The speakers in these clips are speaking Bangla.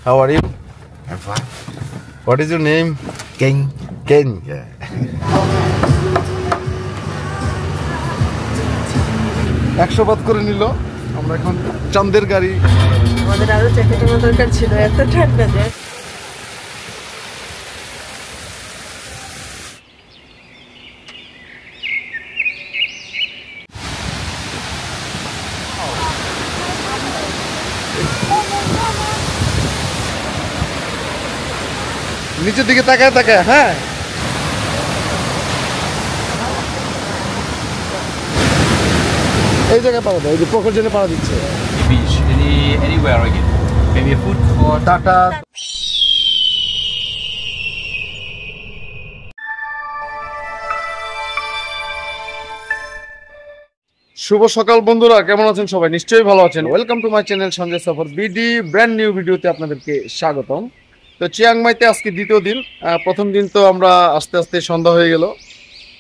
How are you? I'm fine. What is your name? King. Ken. Yeah. একশো বাদ করে নিল। আমরা এখন চাঁদের গাড়ি। আমাদের আরো জ্যাকেট আনার দরকার ছিল, এত ঠান্ডা যে। নিচের দিকে তাকায় তাকায়, হ্যাঁ এই জায়গায় পাওয়া যায়, এই যে প্রখর জন্য পাওয়া দিচ্ছে। Beach, anywhere again. Maybe a food court. Tata. শুভ সকাল বন্ধুরা, কেমন আছেন সবাই? নিশ্চয়ই ভালো আছেন। Welcome to my channel Sanjay Safar BD, brand new ভিডিওতে আপনাদেরকে স্বাগতম। তো চিয়াংমাইতে আজকে দ্বিতীয় দিন। প্রথম দিন তো আমরা আস্তে আস্তে সন্ধ্যা হয়ে গেল,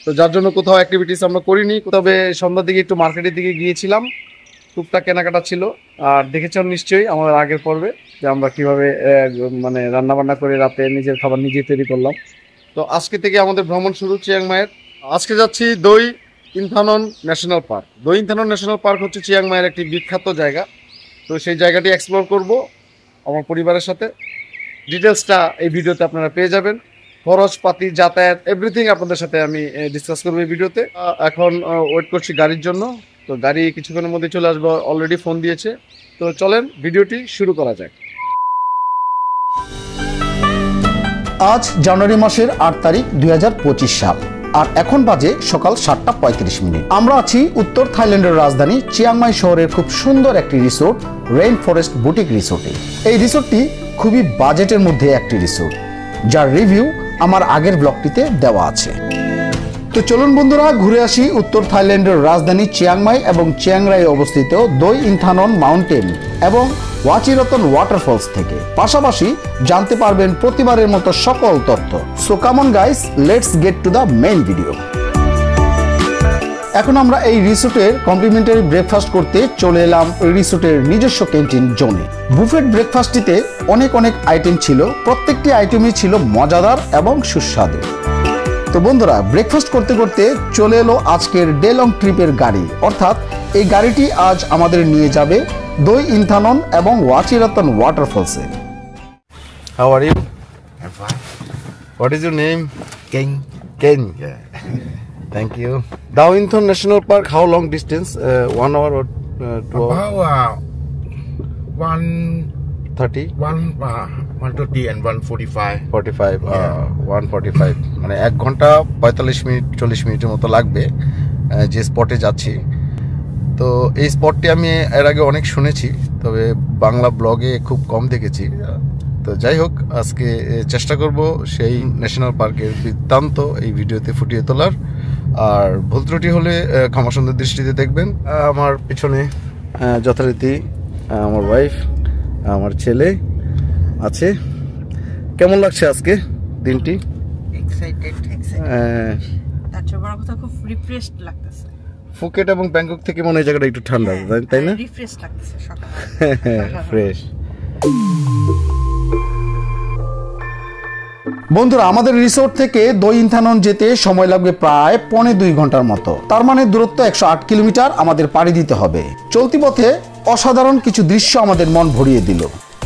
তো যার জন্য কোথাও অ্যাক্টিভিটিস আমরা করিনি। তবে সন্ধ্যার দিকে একটু মার্কেটের দিকে গিয়েছিলাম, টুকটাক কেনাকাটা ছিল। আর দেখেছেন নিশ্চয়ই আমার আগের পর্বে যে আমরা কিভাবে মানে রান্নাবান্না করে রাতে নিজের খাবার নিজে তৈরি করলাম। তো আজকে থেকে আমাদের ভ্রমণ শুরু চিয়াংমাইয়ের। আজকে যাচ্ছি দই ইনথানন ন্যাশনাল পার্ক। দই ইনথানন ন্যাশনাল পার্ক হচ্ছে চিয়াংমাইয়ের একটি বিখ্যাত জায়গা। তো সেই জায়গাটি এক্সপ্লোর করব আমার পরিবারের সাথে। ডিটেলসটা এই ভিডিওতে আপনারা পেয়ে যাবেন। খরচপাতি, যাতায়াত, এভরিথিং আপনাদের সাথে আমি ডিসকাস করবো এই ভিডিওতে। এখন ওয়েট করছি গাড়ির জন্য। তো গাড়ি কিছুক্ষণের মধ্যে চলে আসবো, অলরেডি ফোন দিয়েছে। তো চলেন ভিডিওটি শুরু করা যাক। আজ জানুয়ারি মাসের 8 তারিখ 2025 সাল, আর এখন বাজে সকাল 7:35। আমরা আছি উত্তর থাইল্যান্ডের রাজধানী চিয়াংমাই শহরের খুব সুন্দর একটি রিসোর্ট, রেইন ফরেস্ট বুটিক রিসোর্টে। এই রিসোর্টটি খুবই বাজেটের মধ্যে একটি রিসোর্ট, যার রিভিউ আমার আগের ব্লগটিতে দেওয়া আছে। তো চলুন বন্ধুরা, ঘুরে আসি উত্তর থাইল্যান্ডের রাজধানী চিয়াংমাই এবং চিয়াংরাই অবস্থিত দই ইনথানন মাউন্টেন এবং ওয়াচিরতন ওয়াটারফলস থেকে। পাশাপাশি জানতে পারবেন প্রতিবারের মতো সকল তথ্য। So come on guys, let's get to the main video. এখন আমরা এই রিসোর্টের কমপ্লিমেন্টারি ব্রেকফাস্ট করতে চলে এলাম রিসোর্টের নিজস্ব ক্যান্টিন জোনে। বুফেট ব্রেকফাস্টটিতে অনেক আইটেম ছিল, প্রত্যেকটি আইটেমই ছিল মজাদার এবং সুস্বাদু। তো বন্ধুরা, ব্রেকফাস্ট করতে করতে চলে এলো আজকের ডে লং ট্রিপের গাড়ি, অর্থাৎ এই গাড়িটি আজ আমাদের নিয়ে যাবে দই ইনথানন এবং ওয়াচিরতন ওয়াটারফলসে। How are you? I'm fine. What is your name? King. Ken. Yeah. Thank you. Dao Inthon National Park, how long distance? 1 hour or 2 hours? About 30? 130 and 145. 45, 145, মানে 1 ঘন্টা 45 মিনিট 40 মিনিটের মতো লাগবে যে স্পটে যাচ্ছি। তো এই স্পটটি আমি এর আগে অনেক শুনেছি, তবে বাংলা ব্লগে খুব কম দেখেছি। তো যাই হোক, আজকে চেষ্টা করব সেই ন্যাশনাল পার্কের বৃত্তান্ত এই ভিডিওতে ফুটিয়ে তোলার। আর ভুল ত্রুটি হলে ক্ষমা সুন্দর দৃষ্টিতে দেখবেন। আমার পিছনে যথারীতি আমার ওয়াইফ, আমার ছেলে আছে। কেমন লাগছে আজকে দিনটি? এক্সাইটেড। তার চেয়ে বড় কথা, খুব রিফ্রেশড লাগতেছে। ফুকেট এবং ব্যাংকক থেকে মনে হয় জায়গাটা একটু ঠান্ডা, তাই না? রিফ্রেশ লাগতেছে সকালে। ফ্রেশ। বন্ধুরা, আমাদের রিসোর্ট থেকে দই ইনথানন যেতে সময় লাগবে প্রায় 1.25 ঘন্টার মতো। তার মানে দূরত্ব 108 কিলোমিটার আমাদের পাড়ি দিতে হবে। চলতি পথে অসাধারণ কিছু দৃশ্য আমাদের মন ভরিয়ে দিল।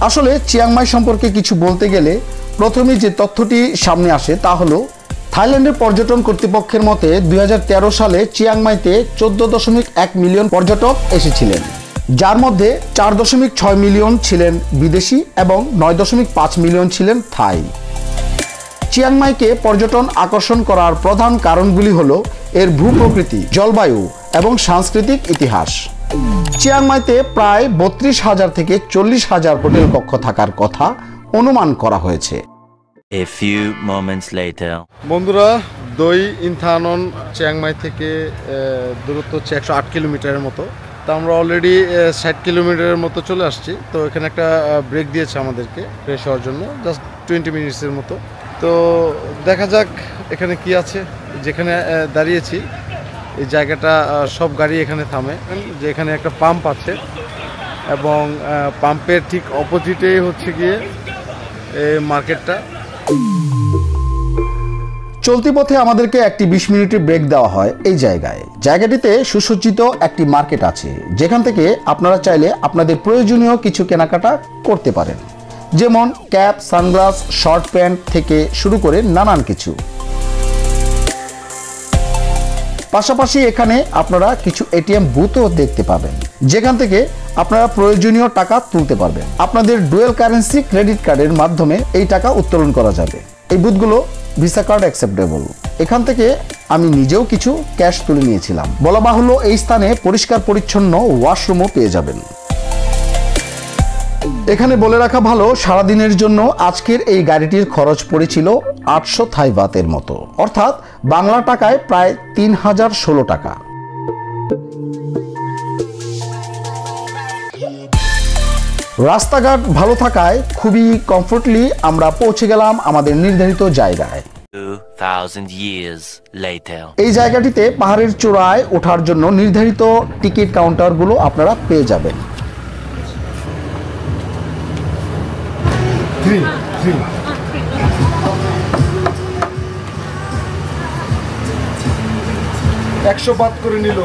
আসলে চিয়াংমাই সম্পর্কে কিছু বলতে গেলে প্রথমে যে তথ্যটি সামনে আসে তা হলো, থাইল্যান্ডের পর্যটন কর্তৃপক্ষের মতে 2013 সালে চিয়াংমাইতে 14.1 মিলিয়ন পর্যটক এসেছিলেন, যার মধ্যে 4.6 মিলিয়ন ছিলেন বিদেশি এবং 9.5 মিলিয়ন ছিলেন থাই। চিয়াংমাইকে পর্যটন আকর্ষণ করার প্রধান কারণগুলি হলো এর ভূপ্রকৃতি, জলবায়ু এবং সাংস্কৃতিক ইতিহাস। চিয়াংমাইতে প্রায় 32,000 থেকে 40,000 হোটেল কক্ষ থাকার কথা অনুমান করা হয়েছে। A few moments later. বন্ধুরা, দই ইনথানন চিয়াংমাই থেকে দূরত্ব হচ্ছে 108 কিলোমিটারের মতো। তো আমরা অলরেডি 60 কিলোমিটারের মতো চলে আসছি। তো এখানে একটা ব্রেক দিয়েছে আমাদেরকে ফ্রেশ হওয়ার জন্য, জাস্ট 20 মিনিটসের মতো। তো দেখা যাক এখানে কি আছে। যেখানে দাঁড়িয়েছি এই জায়গাটা সব গাড়ি এখানে থামে। যে এখানে একটা পাম্প আছে এবং পাম্পের ঠিক অপোজিটেই হচ্ছে গিয়ে এই মার্কেটটা। চলতি পথে আমাদেরকে একটি 20 মিনিটের ব্রেক দেওয়া হয় এই জায়গায়। জায়গাটিতে সুসজ্জিত একটি মার্কেট আছে, যেখান থেকে আপনারা চাইলে আপনাদের প্রয়োজনীয় কিছু কেনাকাটা করতে পারেন, যেমন ক্যাপ, সানগ্লাস, শর্ট প্যান্ট থেকে শুরু করে নানান কিছু। পাশাপাশি এখানে আপনারা কিছু এটিএম বুথও দেখতে পাবেন, যেখান থেকে আপনারা প্রয়োজনীয় টাকা তুলতে পারবেন। আপনাদের ডুয়েল কারেন্সি ক্রেডিট কার্ডের মাধ্যমে এই টাকা উত্তোলন করা যাবে। এই বুথগুলো ভিসা কার্ড অ্যাকসেপ্টেবল। এখান থেকে আমি নিজেও কিছু ক্যাশ তুলে নিয়েছিলাম। বলা বাহুল্য, এই স্থানে পরিষ্কার পরিচ্ছন্ন ওয়াশরুমও পেয়ে যাবেন। এখানে বলে রাখা ভালো, সারাদিনের জন্য আজকের এই গাড়িটির খরচ পড়েছিল 800 থাই বাতের মতো, অর্থাৎ বাংলা টাকায় প্রায় 3016 টাকা। রাস্তাঘাট ভালো থাকায় খুবই কমফোর্টলি আমরা পৌঁছে গেলাম আমাদের নির্ধারিত জায়গায়। 2000 years later. এই জায়গাটিতে পাহাড়ের চূড়ায় ওঠার জন্য নির্ধারিত টিকিট কাউন্টারগুলো আপনারা পেয়ে যাবেন। $100 বাদ করে নিল।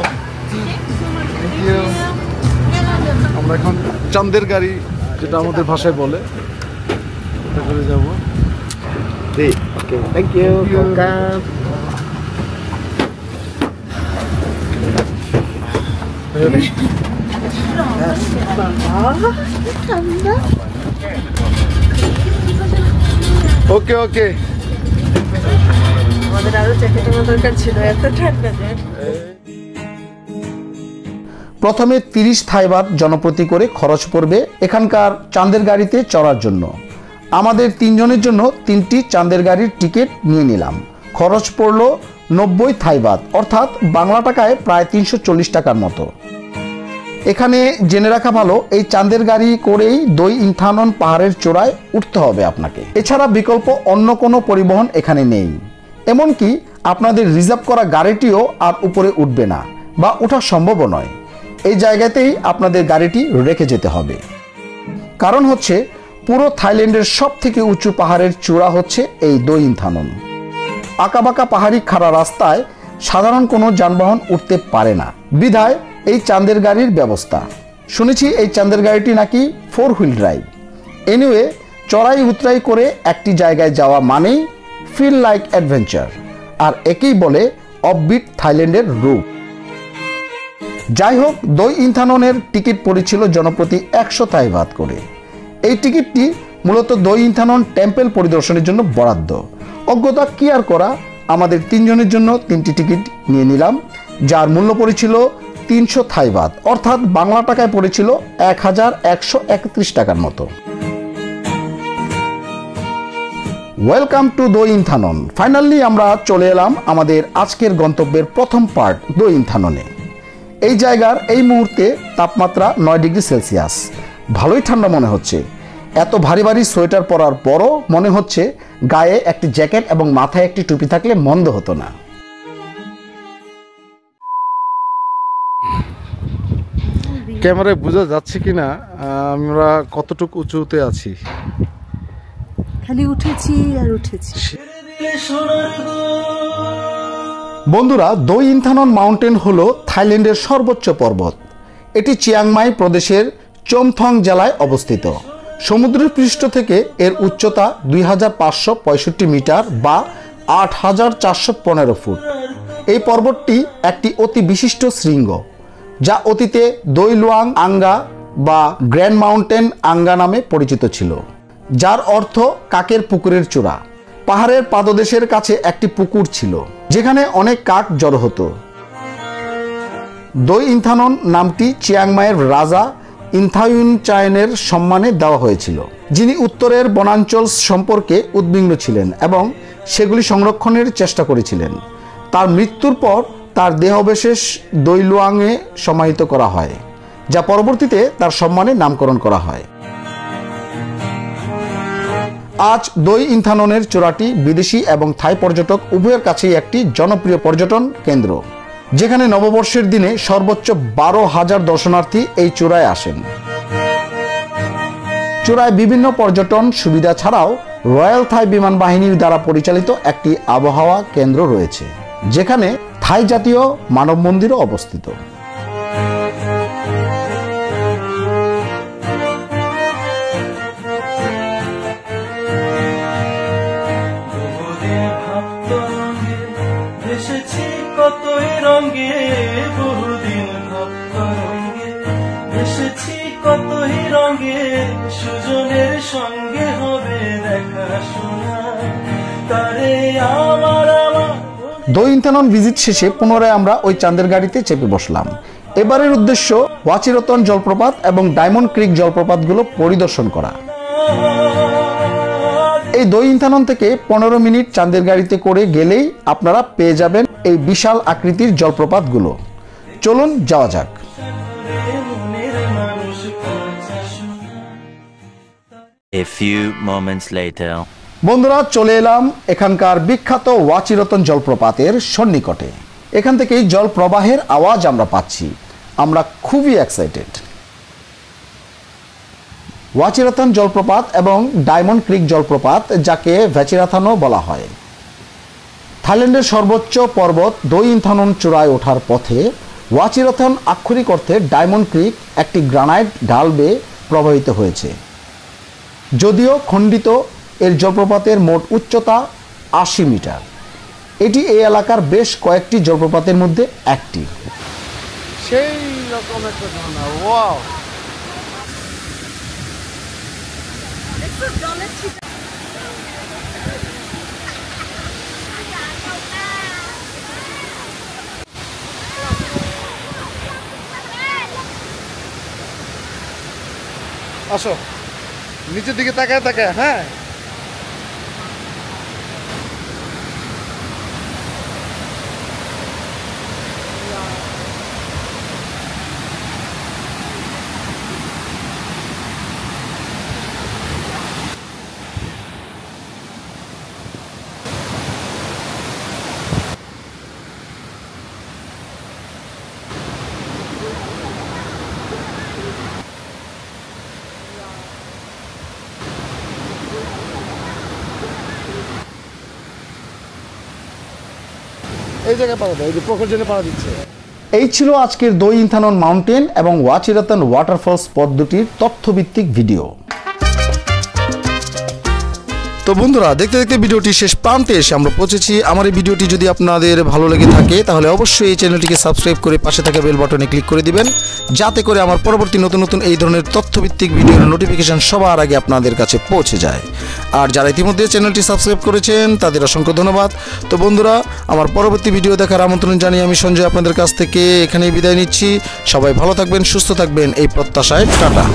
আমরা এখন চাঁদের গাড়ি, যেটা আমাদের ভাষায় বলে, এটা করে যাব। Thank you. Okay okay. আমাদের আরো জ্যাকেট আনার দরকার ছিল, এত ঠান্ডা যে। প্রথমে 30 থাই বাত জনপ্রতি করে খরচ পড়বে এখানকার চাঁদের গাড়িতে চড়ার জন্য। আমাদের 3 জনের জন্য 3টি চাঁদের গাড়ির টিকিট নিয়ে নিলাম। খরচ পড়ল 90 থাই বাত, অর্থাৎ বাংলা টাকায় প্রায় 340 টাকার মতো। এখানে জেনে রাখা ভালো, এই চাঁদের গাড়ি করেই দই ইন্থানন পাহাড়ের চূড়ায় উঠতে হবে আপনাকে। এছাড়া বিকল্প অন্য কোনো পরিবহন এখানে নেই। এমনকি আপনাদের রিজার্ভ করা গাড়িটিও আর উপরে উঠবে না বা ওঠা সম্ভবও নয়। এই জায়গাতেই আপনাদের গাড়িটি রেখে যেতে হবে। কারণ হচ্ছে, পুরো থাইল্যান্ডের সব থেকে উঁচু পাহাড়ের চূড়া হচ্ছে এই দই ইন্থানন। আঁকাবাঁকা পাহাড়ি খাড়া রাস্তায় সাধারণ কোনো যানবাহন উঠতে পারে না, বিধায় এই চাঁদের গাড়ির ব্যবস্থা। শুনেছি এই চাঁদের গাড়িটি নাকি 4 হুইল ড্রাইভ। এনিওয়ে, চড়াই উতরাই করে একটি জায়গায় যাওয়া মানেই ফিল লাইক অ্যাডভেঞ্চার, আর একেই বলে অফবিট থাইল্যান্ডের রূপ। যাই হোক, দই ইন্থাননের টিকিট পড়েছিল জনপ্রতি 100 থাই বাত করে। এই টিকিটটি মূলত দই ইন্থানন টেম্পল পরিদর্শনের জন্য বরাদ্দ। অজ্ঞতা কি আর করা, আমাদের 3 জনের জন্য 3টি টিকিট নিয়ে নিলাম, যার মূল্য পড়েছিল 300 থাই বাত, অর্থাৎ বাংলা টাকায় পড়েছিল 1131 টাকার মতো। ওয়েলকাম টু দই ইন্থানন। ফাইনালি আমরা চলে এলাম আমাদের আজকের গন্তব্যের প্রথম পার্ট, দই ইন্থাননে। এই জায়গার এই মুহূর্তে তাপমাত্রা 9 ডিগ্রি সেলসিয়াস। ভালোই ঠান্ডা মনে হচ্ছে। এত ভারী ভারী সোয়েটার পরার পরও মনে হচ্ছে গায়ে একটি জ্যাকেট এবং মাথায় একটি টুপি থাকলে মন্দ হতো না। ক্যামেরায় বোঝা যাচ্ছে কিনা আমরা কতটুকু উঁচুতে আছি। খালি উঠেছি আর উঠেছি। বন্ধুরা, দই ইন্থানন মাউন্টেন হলো থাইল্যান্ডের সর্বোচ্চ পর্বত। এটি চিয়াংমাই প্রদেশের চোমথং জেলায় অবস্থিত। সমুদ্রের পৃষ্ঠ থেকে এর উচ্চতা 2565 মিটার বা 8415 ফুট। এই পর্বতটি একটি অতি বিশিষ্ট শৃঙ্গ, যা অতীতে দই লুয়াং আঙ্গা বা গ্র্যান্ড মাউন্টেন আঙ্গা নামে পরিচিত ছিল, যার অর্থ কাকের পুকুরের চূড়া। পাহাড়ের পাদদেশের কাছে একটি পুকুর ছিল, যেখানে অনেক কাক জড়ো হতো। দই ইন্থানন নামটি চিয়াংমাইয়ের রাজা ইনথায়ুন চায়নের সম্মানে দেওয়া হয়েছিল, যিনি উত্তরের বনাঞ্চল সম্পর্কে উদ্বিগ্ন ছিলেন এবং সেগুলি সংরক্ষণের চেষ্টা করেছিলেন। তার মৃত্যুর পর তার দেহাবশেষ দই লুয়াংয়ে সমাহিত করা হয়, যা পরবর্তীতে তার সম্মানে নামকরণ করা হয়। আজ দই ইন্থাননের চূড়াটি বিদেশি এবং থাই পর্যটক উভয়ের কাছেই একটি জনপ্রিয় পর্যটন কেন্দ্র, যেখানে নববর্ষের দিনে সর্বোচ্চ 12,000 দর্শনার্থী এই চূড়ায় আসেন। চূড়ায় বিভিন্ন পর্যটন সুবিধা ছাড়াও রয়্যাল থাই বিমান বাহিনীর দ্বারা পরিচালিত একটি আবহাওয়া কেন্দ্র রয়েছে, যেখানে থাই জাতীয় মানব মন্দিরও অবস্থিত। কতই রঙে বহুদিন ভক্ত রঙে এসেছি, কতই রঙে সুজনের সঙ্গে হবে দেখা শোনা তারে আমার। দো ইন্থানন ভিজিট শেষে পুনরায় আমরা ওই চাঁদের গাড়িতে চেপে বসলাম। এবারের উদ্দেশ্য ওয়াচিরতন জলপ্রপাত এবং ডায়মন্ড ক্রিক জলপ্রপাতগুলো পরিদর্শন করা। এই দো ইন্থানন থেকে 15 মিনিট চাঁদের গাড়িতে করে গেলেই আপনারা পেয়ে যাবেন এই বিশাল আকৃতির জলপ্রপাতগুলো। চলুন যাওয়া যাক। A few moments later. বন্ধুরা, চলে এলাম এখানকার বিখ্যাত ওয়াচিরতন জলপ্রপাতের সন্নিকটে। এখান থেকেই জল প্রবাহের আওয়াজ আমরা পাচ্ছি। আমরা খুবই এক্সাইটেড। ওয়াচিরতন জলপ্রপাত এবং ডায়মন্ড ক্রিক জলপ্রপাত, যাকে ভ্যাচিরাথানও বলা হয়, থাইল্যান্ডের সর্বোচ্চ পর্বত দো ইন্থানন চূড়ায় ওঠার পথে ওয়াচিরতন আক্ষরিক অর্থে ডায়মন্ড ক্রিক একটি গ্রানাইট ঢাল বেয়ে প্রবাহিত হয়েছে। যদিও খণ্ডিত, এর জলপ্রপাতের মোট উচ্চতা 80 মিটার। এটি এই এলাকার বেশ কয়েকটি জলপ্রপাতের মধ্যে একটি। সেই রকম একটা ঝর্ণা, ওয়াও! আসো, নিচের দিকে তাকায় তাকায়। হ্যাঁ, এই জায়গায় পাওয়া যায়, এই যে প্রকল্পে পাওয়া দিচ্ছে। এই ছিল আজকের দো ইন্থানন মাউন্টেন এবং ওয়াচিরতন ওয়াটারফলস পদ্ধতির তথ্যভিত্তিক ভিডিও। তো বন্ধুরা, দেখতে দেখতে ভিডিওটি শেষ প্রান্তে এসে আমরা পৌঁছেছি। আমার এই ভিডিওটি যদি আপনাদের ভালো লেগে থাকে তাহলে অবশ্যই এই চ্যানেলটিকে সাবস্ক্রাইব করে পাশে থাকা বেল বাটনে ক্লিক করে দিবেন, যাতে করে আমার পরবর্তী নতুন নতুন এই ধরনের তথ্যভিত্তিক ভিডিওর নোটিফিকেশন সবার আগে আপনাদের কাছে পৌঁছে যায়। আর যারা ইতিমধ্যে চ্যানেলটি সাবস্ক্রাইব করেছেন তাদের অসংখ্য ধন্যবাদ। তো বন্ধুরা, আমার পরবর্তী ভিডিও দেখার আমন্ত্রণ জানিয়ে আমি সঞ্জয় আপনাদের কাছ থেকে এখানেই বিদায় নিচ্ছি। সবাই ভালো থাকবেন, সুস্থ থাকবেন এই প্রত্যাশায়। টাটা।